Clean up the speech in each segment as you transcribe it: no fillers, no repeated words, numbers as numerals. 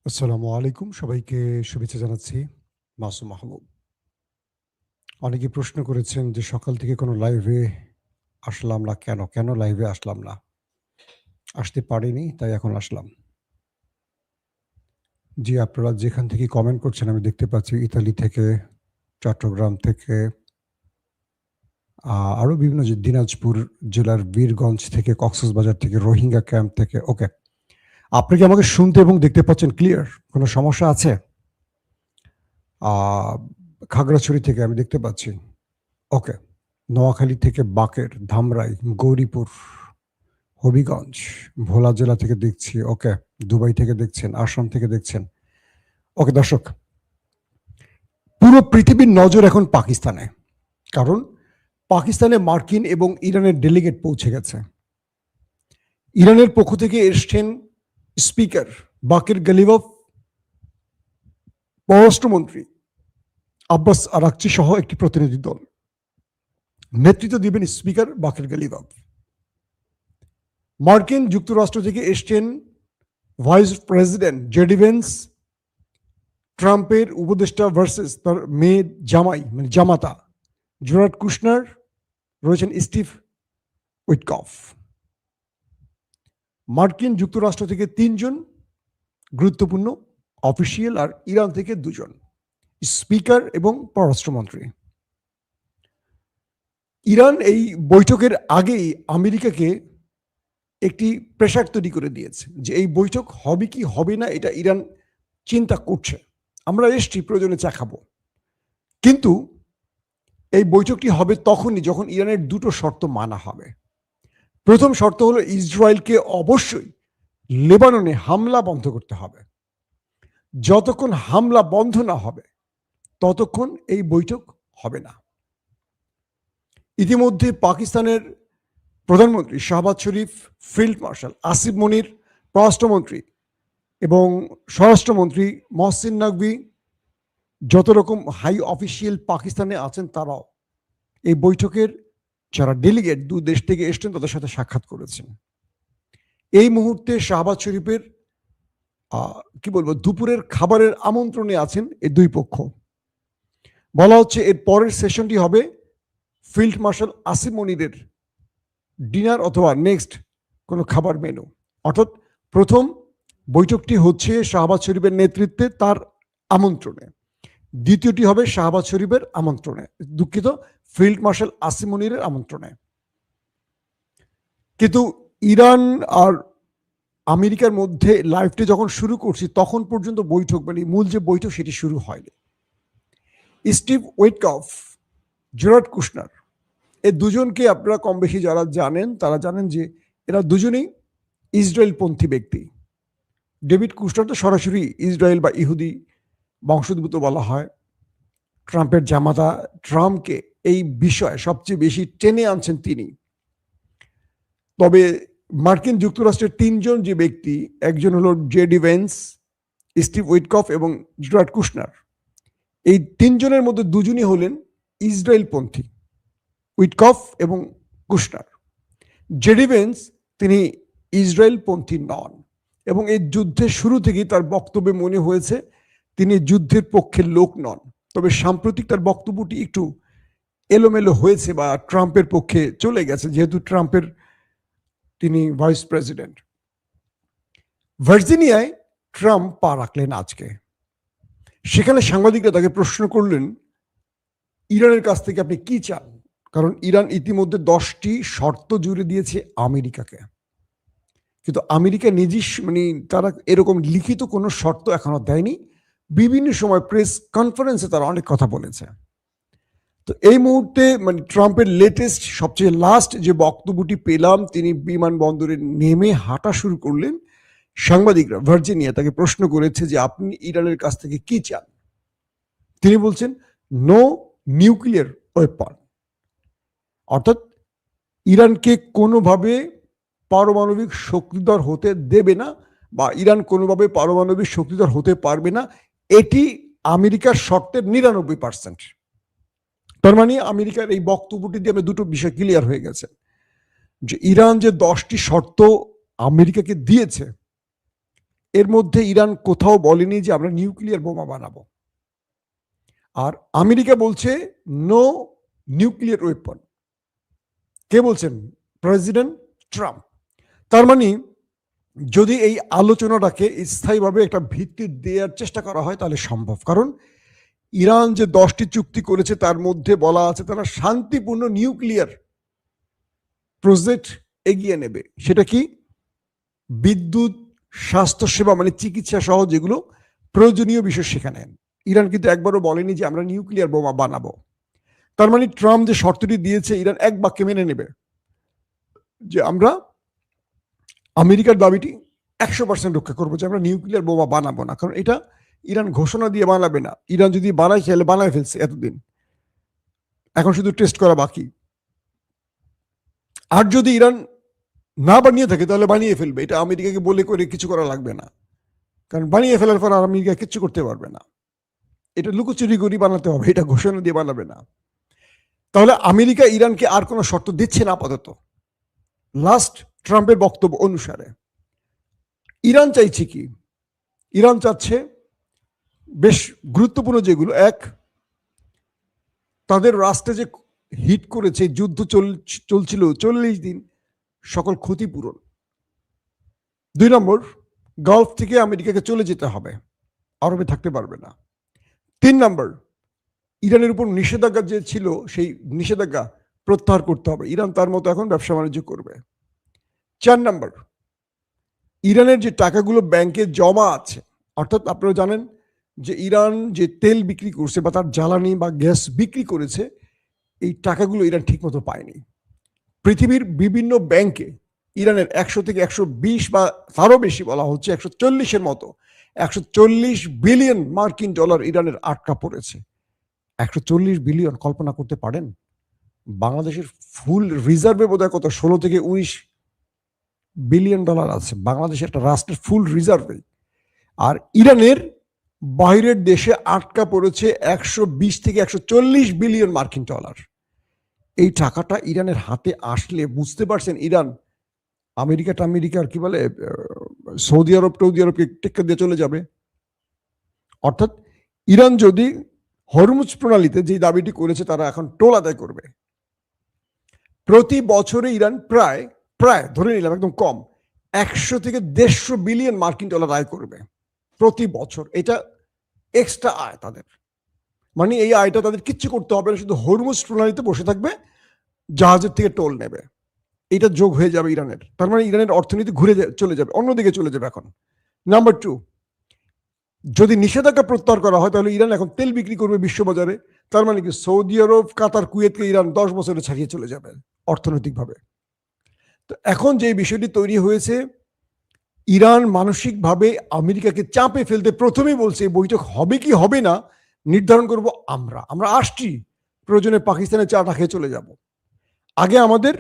আসসালামু আলাইকুম। সবাইকে শুভেচ্ছা জানাচ্ছি। মাসুম মাহমুদ। অনেকে প্রশ্ন করেছেন যে সকাল থেকে কোনো লাইভে আসলাম না কেন? কেন লাইভে আসলাম না? আসতে পারিনি তাই এখন আসলাম। জি, আপনারা যেখান থেকে কমেন্ট করছেন আমি দেখতে পাচ্ছি ইতালি থেকে, চট্টগ্রাম থেকে, আরো বিভিন্ন দিনাজপুর জেলার বীরগঞ্জ থেকে, কক্সবাজার থেকে, রোহিঙ্গা ক্যাম্প থেকে। ওকে। আপনি কি আমাকে শুনতে এবং দেখতে পাচ্ছেন ক্লিয়ার? কোনো সমস্যা আছে? আ খাগড়াছড়ি থেকে আমি দেখতে পাচ্ছি। ওকে। নোয়াখালী থেকে বাকের, ধামরাই, গৌরীপুর, হবিগঞ্জ, ভোলা জেলা থেকে দেখছি। ওকে। দুবাই থেকে দেখছেন, আসাম থেকে দেখছেন। ওকে দর্শক, পুরো পৃথিবীর নজর এখন পাকিস্তানে। কারণ পাকিস্তানে মার্কিন এবং ইরানের ডেলিগেট পৌঁছে গেছে। ইরানের পক্ষ থেকে এসছেন স্পিকার বাকের গালিবফ, পররাষ্ট্রমন্ত্রী আব্বাস আরাকচি সহ একটি প্রতিনিধি দল। নেতৃত্ব দিবেন স্পিকার বাকের গালিবফ। মার্কিন যুক্তরাষ্ট্র থেকে এসছেন ভাইস প্রেসিডেন্ট জেডি ভেন্স, ট্রাম্পের উপদেষ্টা ভার্সেস তার মেয়ে জামাই মানে জামাতা জেরার্ড কুশনার, রয়েছেন স্টিভ উইটকফ। মার্কিন যুক্তরাষ্ট্র থেকে ৩ জন গুরুত্বপূর্ণ অফিসিয়াল, আর ইরান থেকে ২ জন স্পিকার এবং পররাষ্ট্রমন্ত্রী। ইরান এই বৈঠকের আগেই আমেরিকাকে একটি প্রেসার তৈরি করে দিয়েছে যে এই বৈঠক হবে কি হবে না এটা ইরান চিন্তা করছে। আমরা এসছি, প্রয়োজনে চা খাবো। কিন্তু এই বৈঠকটি হবে তখনই যখন ইরানের ২টো শর্ত মানা হবে। প্রথম শর্ত হলো ইসরায়েলকে অবশ্যই লেবাননে হামলা বন্ধ করতে হবে। যতক্ষণ হামলা বন্ধ না হবে ততক্ষণ এই বৈঠক হবে না। ইতিমধ্যে পাকিস্তানের প্রধানমন্ত্রী শাহবাজ শরীফ, ফিল্ড মার্শাল আসিফ মনির, পররাষ্ট্রমন্ত্রী এবং স্বরাষ্ট্রমন্ত্রী মহসিন নকভি, যত রকম হাই অফিসিয়াল পাকিস্তানে আছেন তারাও এই বৈঠকের যারা ডেলিগেট ২ দেশ থেকে এসছেন তাদের সাথে সাক্ষাৎ করেছেন। এই মুহূর্তে শাহবাজ শরীফের কি বলবো দুপুরের খাবারের আমন্ত্রণে আছেন এই ২ পক্ষ। বলা হচ্ছে এর পরের সেশনটি হবে ফিল্ড মার্শাল আসিফ মনিরের ডিনার অথবা নেক্সট কোনো খাবার মেনু। অর্থাৎ প্রথম বৈঠকটি হচ্ছে শাহবাজ শরীফের নেতৃত্বে তার আমন্ত্রণে, দ্বিতীয়টি হবে শাহবাজ শরীফের আমন্ত্রণে, দুঃখিত, ফিল্ড মার্শাল আসিফ মনিরের আমন্ত্রণে। কিন্তু ইরান আর আমেরিকার মধ্যে লাইভটি যখন শুরু করছি তখন পর্যন্ত বৈঠক মানে মূল যে বৈঠক সেটি শুরু হয়নি। স্টিভ উইটকফ, জেরার্ড কুশনার, এই দুজনকে আপনারা কম বেশি যারা জানেন তারা জানেন যে এরা দুজনেই ইসরায়েলপন্থী ব্যক্তি। ডেভিড কুশনার তো সরাসরি ইসরায়েল বা ইহুদি বংশোদ্ভূত বলা হয়। ট্রাম্পের জামাতা, ট্রাম্পকে এই বিষয়ে সবচেয়ে বেশি টেনে আনছেন তিনি। তবে মার্কিন যুক্তরাষ্ট্রের ৩ জন যে ব্যক্তি, একজন হলো জেডি ভেন্স, স্টিভ উইটকফ এবং জেরার্ড কুশনার, এই ৩ জনের মধ্যে ২ জনই হলেন ইসরায়েলপন্থী, উইটকফ এবং কুশনার। জেডি ভেন্স তিনি ইসরায়েলপন্থী নন এবং এই যুদ্ধের শুরু থেকেই তার বক্তব্যে মনে হয়েছে তিনি যুদ্ধের পক্ষের লোক নন। তবে সাম্প্রতিক তার বক্তব্যটি একটু এলোমেলো হয়েছে বা ট্রাম্পের পক্ষে চলে গেছে, যেহেতু ট্রাম্পের তিনি ভাইস প্রেসিডেন্ট। ভার্জিনিয়ায় ট্রাম্প পা রাখলেন আজকে। সেখানে সাংবাদিকরা তাকে প্রশ্ন করলেন ইরানের কাছ থেকে আপনি কি চান, কারণ ইরান ইতিমধ্যে 10টি শর্ত জুড়ে দিয়েছে আমেরিকাকে। কিন্তু আমেরিকা নিজস্ব মানে তারা এরকম লিখিত কোনো শর্ত এখনো দেয়নি। বিভিন্ন সময় প্রেস কনফারেন্সে তারা অনেক কথা বলেছে। তো এই মুহূর্তে মানে ট্রাম্পের লেটেস্ট সবচেয়ে লাস্ট যে বক্তব্যটি পেলাম, তিনি বিমানবন্দরে নেমে হাঁটা শুরু করলেন। সাংবাদিকরা ভার্জিনিয়া তাকে প্রশ্ন করেছে যে আপনি ইরানের কাছ থেকে কি চান। তিনি বলছেন নো নিউক্লিয়ার ওয়েপন, অর্থাৎ ইরানকে কোনোভাবে পারমাণবিক শক্তিধর হতে দেবে না বা ইরান কোনোভাবে পারমাণবিক শক্তিধর হতে পারবে না, এটি আমেরিকার শর্তের 99%। তার মানে আমেরিকার এই বক্তব্যটি দিয়ে আমরা দুটো বিষয় ক্লিয়ার হয়ে গেছে যে ইরান যে 10টি শর্ত আমেরিকাকে দিয়েছে এর মধ্যে ইরান কোথাও বলেনি যে আমরা নিউক্লিয়ার বোমা বানাবো। আর আমেরিকা বলছে নো নিউক্লিয়ার ওয়েপন। কে বলছেন? President Trump. তার মানে যদি এই আলোচনাটাকে স্থায়ীভাবে একটা ভিত্তি দেওয়ার চেষ্টা করা হয় তাহলে সম্ভব। কারণ ইরান যে 10টি চুক্তি করেছে তার মধ্যে বলা আছে তারা শান্তিপূর্ণ নিউক্লিয়ার প্রজেক্ট এগিয়ে নেবে। সেটা কি? বিদ্যুৎ, স্বাস্থ্যসেবা মানে চিকিৎসা সহ যেগুলো প্রয়োজনীয় বিষয় সেখানে। ইরান কিন্তু একবারও বলেনি যে আমরা নিউক্লিয়ার বোমা বানাবো। তার মানে ট্রাম্প যে শর্তটি দিয়েছে ইরান এক বাক্যে মেনে নেবে যে আমরা আমেরিকার দাবিটি 100% রক্ষা করবো যে আমরা নিউক্লিয়ার বোমা বানাবো না। কারণ এটা ইরান ঘোষণা দিয়ে বানাবে না। ইরান যদি বানায় চাইলে বানায় ফেলছে এতদিন, এখন শুধু টেস্ট করা বাকি। আর যদি ইরান না বানিয়ে থাকে তাহলে বানিয়ে ফেলবে। এটা আমেরিকাকে বলে করে কিছু করা লাগবে না, কারণ বানিয়ে ফেলার পর আর আমেরিকা কিচ্ছু করতে পারবে না। এটা লুকোচুরি করে বানাতে হবে, এটা ঘোষণা দিয়ে বানাবে না। তাহলে আমেরিকা ইরানকে আর কোনো শর্ত দিচ্ছে না আপাতত, লাস্ট ট্রাম্পের বক্তব্য অনুসারে। ইরান চাইছে কি? ইরান চাচ্ছে বেশ গুরুত্বপূর্ণ যেগুলো, এক, তাদের রাষ্ট্রে যে হিট করেছে, যুদ্ধ চলছিল 40 দিন, সকল ক্ষতিপূরণ। 2 নম্বর, গালফ থেকে আমেরিকাকে চলে যেতে হবে, আরবে থাকতে পারবে না। 3 নম্বর, ইরানের উপর নিষেধাজ্ঞা যে ছিল সেই নিষেধাজ্ঞা প্রত্যাহার করতে হবে, ইরান তার মতো এখন ব্যবসা বাণিজ্য করবে। 4 নম্বর, ইরানের যে টাকাগুলো ব্যাংকে জমা আছে, অর্থাৎ আপনারা জানেন যে ইরান যে তেল বিক্রি করছে বা তার জ্বালানি বা গ্যাস বিক্রি করেছে, এই টাকাগুলো ইরান ঠিকমতো পায়নি। পৃথিবীর বিভিন্ন ব্যাংকে ইরানের 100 থেকে 120 বা তারও বেশি বলা হচ্ছে 140-এর মতো 140 বিলিয়ন মার্কিন ডলার ইরানের আটকা পড়েছে। 140 বিলিয়ন কল্পনা করতে পারেন? বাংলাদেশের ফুল রিজার্ভে বোধহয় কত 16 থেকে 19 বিলিয়ন ডলার আছে বাংলাদেশের একটা রাষ্ট্রের ফুল রিজার্ভে। আর ইরানের বাইরের দেশে আটকা পড়েছে 120 থেকে 140 বিলিয়ন মার্কিন ডলার। এই টাকাটা ইরানের হাতে আসলে বুঝতে পারছেন ইরান আমেরিকার কি বলে সৌদি আরবকে টেক্কা দিয়ে চলে যাবে। অর্থাৎ ইরান যদি হরমুজ প্রণালীতে যে দাবিটি করেছে তারা এখন টোল আদায় করবে। প্রতি বছরে ইরান প্রায় ধরে নিলাম একদম কম 100 থেকে 150 বিলিয়ন মার্কিন ডলার আয় করবে প্রতি বছর। এটা এক্সট্রা আয় তাদের, মানে এই আয়টা তাদের কিচ্ছু করতে হবে না, শুধু হরমুজ প্রণালীতে বসে থাকবে, জাহাজের থেকে টোল নেবে, এটা যোগ হয়ে যাবে ইরানের। তার মানে ইরানের অর্থনীতি ঘুরে চলে যাবে, অন্যদিকে চলে যাবে এখন। নাম্বার 2, যদি নিষেধাজ্ঞা প্রত্যাহার করা হয় তাহলে ইরান এখন তেল বিক্রি করবে বিশ্ববাজারে। তার মানে কি সৌদি আরব, কাতার, কুয়েতকে ইরান 10 বছরে ছাড়িয়ে চলে যাবে অর্থনৈতিকভাবে। তো এখন যে বিষয়টি তৈরি হয়েছে, ইরান মানসিকভাবে আমেরিকাকে চাপে ফেলতে প্রথমেই বলছে বৈঠক হবে কি হবে না নির্ধারণ করব আমরা আসছি, প্রয়োজনে পাকিস্তানের চাটা খেয়ে চলে যাব। আগে আমাদের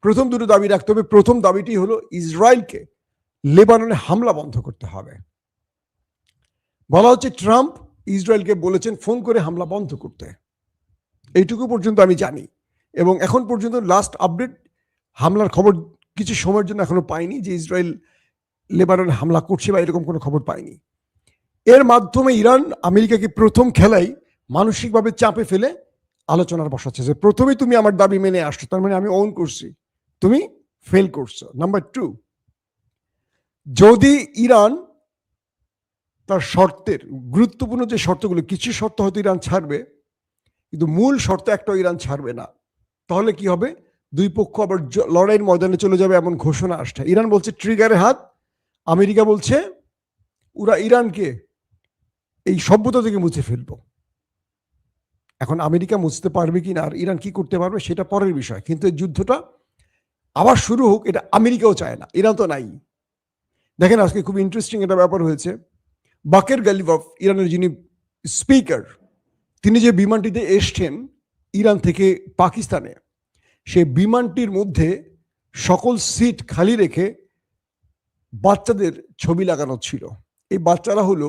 প্রথম দুটো দাবি রাখতে হবে। প্রথম দাবিটি হলো ইসরায়েলকে লেবাননে হামলা বন্ধ করতে হবে। বলা হচ্ছে ট্রাম্প ইসরায়েলকে বলেছেন ফোন করে হামলা বন্ধ করতে, এইটুকু পর্যন্ত আমি জানি। এবং এখন পর্যন্ত লাস্ট আপডেট হামলার খবর কিছু সময়ের জন্য এখনো পাইনি যে ইসরায়েল লেবাননে হামলা করছে বা এরকম কোনো খবর পাইনি। এর মাধ্যমে ইরান আমেরিকাকে প্রথম খেলাই মানসিকভাবে চাপে ফেলে আলোচনার বসাচ্ছে যে প্রথমেই তুমি আমার দাবি মেনে আসছো, তার মানে আমি ওন করছি, তুমি ফেল করছো। নাম্বার 2, যদি ইরান তার শর্তের গুরুত্বপূর্ণ যে শর্তগুলো, কিছু শর্ত হয়তো ইরান ছাড়বে কিন্তু মূল শর্ত একটা ইরান ছাড়বে না, তাহলে কি হবে? দুই পক্ষ আবার লড়াইয়ের ময়দানে চলে যাবে এমন ঘোষণা আসছে। ইরান বলছে ট্রিগারে হাত, আমেরিকা বলছে ওরা ইরানকে এই সভ্যতা থেকে মুছে ফেলবো। এখন আমেরিকা মুছতে পারবে কিনা আর ইরান কি করতে পারবে সেটা পরের বিষয়, কিন্তু এই যুদ্ধটা আবার শুরু হোক এটা আমেরিকাও চায় না, ইরান তো নাই। দেখেন আজকে খুব ইন্টারেস্টিং একটা ব্যাপার হয়েছে। বাকের গালিবাফ, ইরানের যিনি স্পিকার, তিনি যে বিমানটিতে এসছেন ইরান থেকে পাকিস্তানে, সে বিমানটির মধ্যে সকল সিট খালি রেখে বাচ্চাদের ছবি লাগানো ছিল। এই বাচ্চারা হলো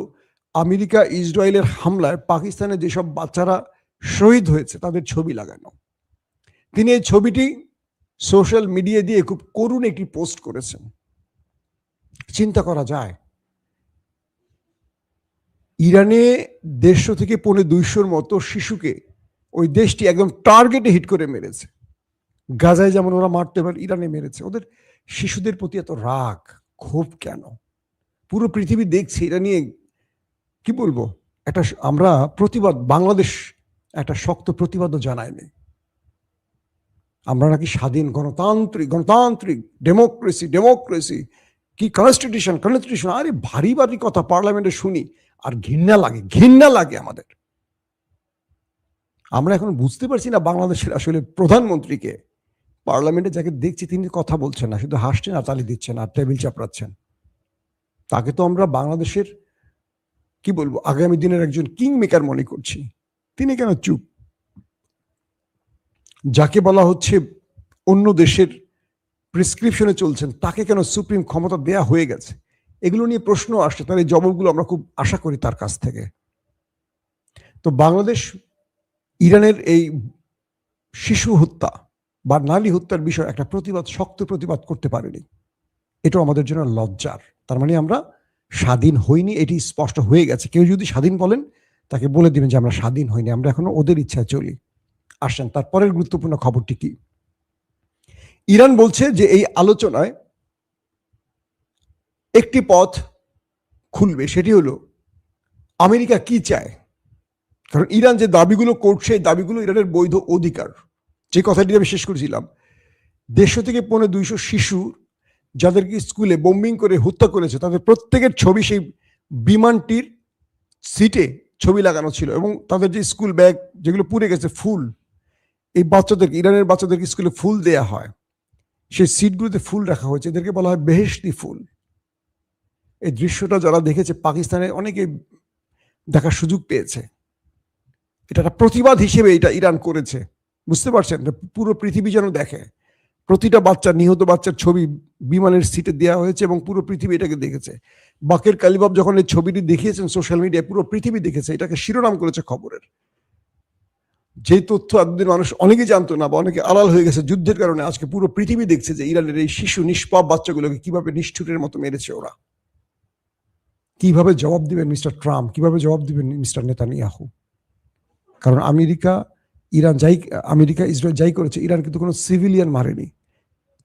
আমেরিকা ইসরায়েলের হামলায় পাকিস্তানে যেসব বাচ্চারা শহীদ হয়েছে তাদের ছবি লাগানো। তিনি এই ছবিটি সোশ্যাল মিডিয়া দিয়ে খুব করুণ একটি পোস্ট করেছেন। চিন্তা করা যায় ইরানে 150 থেকে 250 মতো শিশুকে ওই দেশটি একদম টার্গেটে হিট করে মেরেছে। গাজায় যেমন ওরা মারতে পারে, ইরানে মেরেছে। ওদের শিশুদের প্রতি এত রাগ ক্ষোভ কেন? পুরো পৃথিবী দেখছে এটা নিয়ে। কি বলবো, একটা আমরা প্রতিবাদ, বাংলাদেশ একটা শক্ত প্রতিবাদও জানায়নি। আমরা নাকি স্বাধীন গণতান্ত্রিক ডেমোক্রেসি কি কনস্টিটিউশন। আরে ভারী ভারী কথা পার্লামেন্টে শুনি আর ঘৃণা লাগে আমাদের। আমরা এখন বুঝতে পারছি না বাংলাদেশের আসলে প্রধানমন্ত্রীকে। পার্লামেন্টে যাকে দেখছি তিনি কথা বলছেন না, শুধু হাসছেন আর তালি দিচ্ছেন আর টেবিল চাপড়াচ্ছেন। তাকে তো আমরা বাংলাদেশের কি বলবো আগামী দিনের একজন কিং মেকার মনে করছি। তিনি কেন চুপ? যাকে বলা হচ্ছে অন্য দেশের প্রেসক্রিপশনে চলছেন, তাকে কেন সুপ্রিম ক্ষমতা দেয়া হয়ে গেছে? এগুলো নিয়ে প্রশ্ন আসছে, তার এই জবাবগুলো আমরা খুব আশা করি তার কাছ থেকে। তো বাংলাদেশ ইরানের এই শিশু হত্যা বা নারী হত্যার বিষয়ে একটা শক্ত প্রতিবাদ করতে পারেনি। এটা আমাদের জন্য লজ্জার। তার মানে আমরা স্বাধীন হইনি, এটি স্পষ্ট হয়ে গেছে। কেউ যদি স্বাধীন বলেন তাকে বলে দিবেন যে আমরা স্বাধীন হইনি, আমরা এখনো ওদের ইচ্ছায় চলি। আসেন তারপরের গুরুত্বপূর্ণ খবরটি কি। ইরান বলছে যে এই আলোচনায় একটি পথ খুলবে, সেটি হলো আমেরিকা কি চায়। কারণ ইরান যে দাবিগুলো করছে, এই দাবিগুলো ইরানের বৈধ অধিকার। যে কথাটি আমি শেষ করেছিলাম, 150 থেকে 200 শিশু যাদেরকে স্কুলে বোম্বিং করে হত্যা করেছে, তাদের প্রত্যেকের ছবি সেই বিমানটির সিটে ছবি লাগানো ছিল, এবং তাদের যে স্কুল ব্যাগ যেগুলো পুড়ে গেছে, ফুল, এই বাচ্চাদেরকে, ইরানের বাচ্চাদেরকে স্কুলে ফুল দেয়া হয়, সেই সিটগুলোতে ফুল রাখা হয়েছে। এদেরকে বলা হয় বেহেশতি ফুল। এই দৃশ্যটা যারা দেখেছে, পাকিস্তানে অনেকে দেখার সুযোগ পেয়েছে। এটা একটা প্রতিবাদ হিসেবে এটা ইরান করেছে, বুঝতে পারছেন? পুরো পৃথিবী যেন দেখে। প্রতিটা নিহত বাচ্চার ছবি বিমানের সিটে দেওয়া হয়েছে এবং পুরো পৃথিবী এটাকে দেখেছে। বাকের কালিবাব যখন এই ছবিটি দেখিয়েছেন সোশ্যাল মিডিয়ায়, পুরো পৃথিবী দেখেছে, এটাকে শিরোনাম করেছে খবরের। যে তথ্য এতদিন মানুষ অনেকে জানতো না বা অনেকে আড়াল হয়ে গেছে যুদ্ধের কারণে, আজকে পুরো পৃথিবী দেখছে যে ইরানের এই শিশু নিষ্পাপ বাচ্চাগুলোকে কিভাবে নিষ্ঠুরের মতো মেরেছে ওরা। কিভাবে জবাব দিবেন মিস্টার ট্রাম্প, কিভাবে জবাব দিবেন মিস্টার নেতানিয়াহু? কারণ আমেরিকা ইসরায়েল যাই করেছে, ইরান কিন্তু কোনো সিভিলিয়ান মারেনি।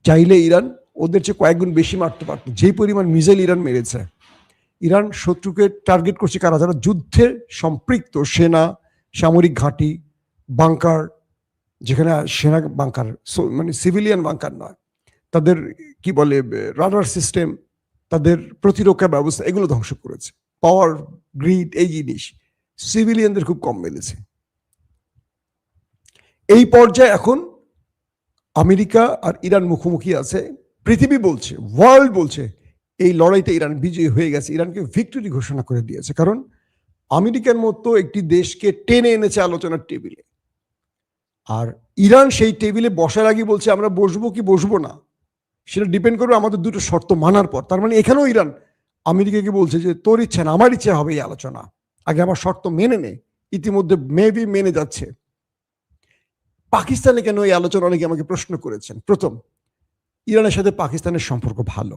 চাইলে ইরান ওদের চেয়ে কয়েকগুণ বেশি মারতে পারত। যেই পরিমাণ মিসাইল ইরান মেরেছে, ইরান শত্রুকে টার্গেট করছে কারা? যারা যুদ্ধে সম্পৃক্ত, সেনা, সামরিক ঘাঁটি, বাংকার, যেখানে সেনা বাংকার, মানে সিভিলিয়ান বাংকার নয়, তাদের কি বলে রাডার সিস্টেম, তাদের প্রতিরক্ষা ব্যবস্থা, এগুলো ধ্বংস করেছে। পাওয়ার গ্রিড, এই জিনিস সিভিলিয়ানদের খুব কম মেলেছে। এই পর্যায়ে এখন আমেরিকা আর ইরান মুখোমুখি আছে। পৃথিবী বলছে, ওয়ার্ল্ড বলছে এই লড়াইতে ইরান বিজয়ী হয়ে গেছে, ইরানকে ভিক্টরি ঘোষণা করে দিয়েছে। কারণ আমেরিকার মতো একটি দেশকে টেনে এনেছে আলোচনার টেবিলে, আর ইরান সেই টেবিলে বসার আগে বলছে আমরা বসবো কি বসবো না, সেটা ডিপেন্ড করবে আমাদের দুটো শর্ত মানার পর। তার মানে এখানেও ইরান আমেরিকাকে বলছে যে তোর ইচ্ছা না আমার ইচ্ছা হবে এই আলোচনা, আগে আমার শর্ত মেনে নে। ইতিমধ্যে মেবি মেনে যাচ্ছে। পাকিস্তানে কেন এই আলোচনা, অনেকে আমাকে প্রশ্ন করেছেন। প্রথম, ইরানের সাথে পাকিস্তানের সম্পর্ক ভালো,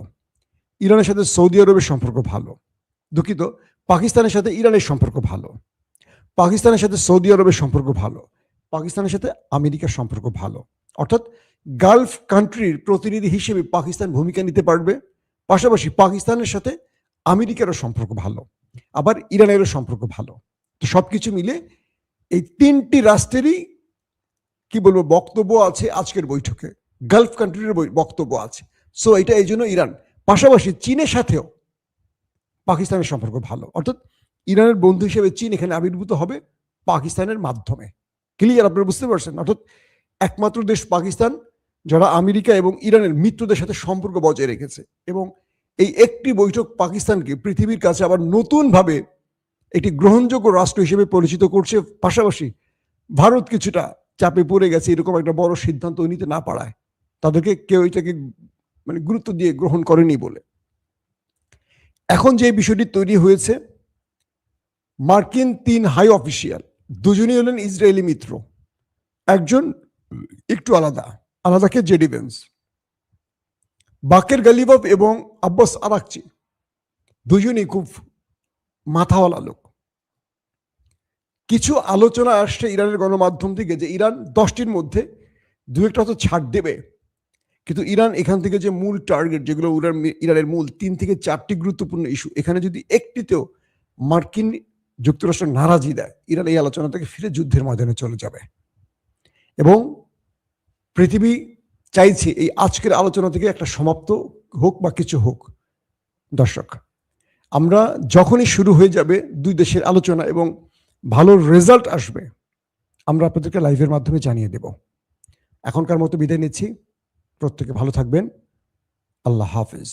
ইরানের সাথে সৌদি আরবের সম্পর্ক ভালো। দুঃখিত, পাকিস্তানের সাথে ইরানের সম্পর্ক ভালো, পাকিস্তানের সাথে সৌদি আরবের সম্পর্ক ভালো, পাকিস্তানের সাথে আমেরিকার সম্পর্ক ভালো। অর্থাৎ গালফ কান্ট্রির প্রতিনিধি হিসেবে পাকিস্তান ভূমিকা নিতে পারবে। পাশাপাশি পাকিস্তানের সাথে আমেরিকারও সম্পর্ক ভালো, আবার ইরানেরও সম্পর্ক ভালো। তো সবকিছু মিলে এই তিনটি রাষ্ট্রেরই কি বলবো বক্তব্য আছে আজকের বৈঠকে, গালফ কান্ট্রির বক্তব্য আছে। সো এটা এই জন্য ইরান, পাশাপাশি চীনের সাথেও পাকিস্তানের সম্পর্ক ভালো। অর্থাৎ ইরানের বন্ধু হিসেবে চীন এখানে আবির্ভূত হবে পাকিস্তানের মাধ্যমে। ক্লিয়ার? আপনারা বুঝতে পারছেন? অর্থাৎ একমাত্র দেশ পাকিস্তান যারা আমেরিকা এবং ইরানের মিত্রদের সাথে সম্পর্ক বজায় রেখেছে, এবং এই একটি বৈঠক পাকিস্তানকে পৃথিবীর কাছে আবার নতুনভাবে একটি গ্রহণযোগ্য রাষ্ট্র হিসেবে পরিচিত করছে। পাশাপাশি ভারত কিছুটা চাপে পড়ে গেছে এরকম একটা বড় সিদ্ধান্ত নিতে না পারায়, তাদেরকে কেউ এটাকে মানে গুরুত্ব দিয়ে গ্রহণ করেনি বলে। এখন যে বিষয়টি তৈরি হয়েছে, মার্কিন 3 হাই অফিসিয়াল, দুজনই হলেন ইসরায়েলি মিত্র। একজন একটু আলাদাকে জেডি ভেন্স, বাকের গালিবাফ এবং আব্বাস আরাকচি, দুজনই খুব মাথাওয়ালা লোক। কিছু আলোচনা আসছে ইরানের গণমাধ্যম থেকে যে ইরান 10টির মধ্যে 2-1টা হয়তো ছাড় দেবে, কিন্তু ইরান এখান থেকে যে মূল টার্গেট যেগুলো ইরানের মূল 3 থেকে 4টি গুরুত্বপূর্ণ ইস্যু, এখানে যদি একটিতেও মার্কিন যুক্তরাষ্ট্র নারাজি দেয়, ইরান এই আলোচনা থেকে ফিরে যুদ্ধের ময়দানে চলে যাবে। এবং পৃথিবী চাইছে এই আজকের আলোচনা থেকে একটা সমাপ্ত হোক বা কিছু হোক। দর্শক, আমরা যখনই শুরু হয়ে যাবে দুই দেশের আলোচনা এবং ভালো রেজাল্ট আসবে, আমরা আপনাদেরকে লাইভের মাধ্যমে জানিয়ে দেব। এখনকার মতো বিদায় নিচ্ছি। প্রত্যেকে ভালো থাকবেন। আল্লাহ হাফেজ।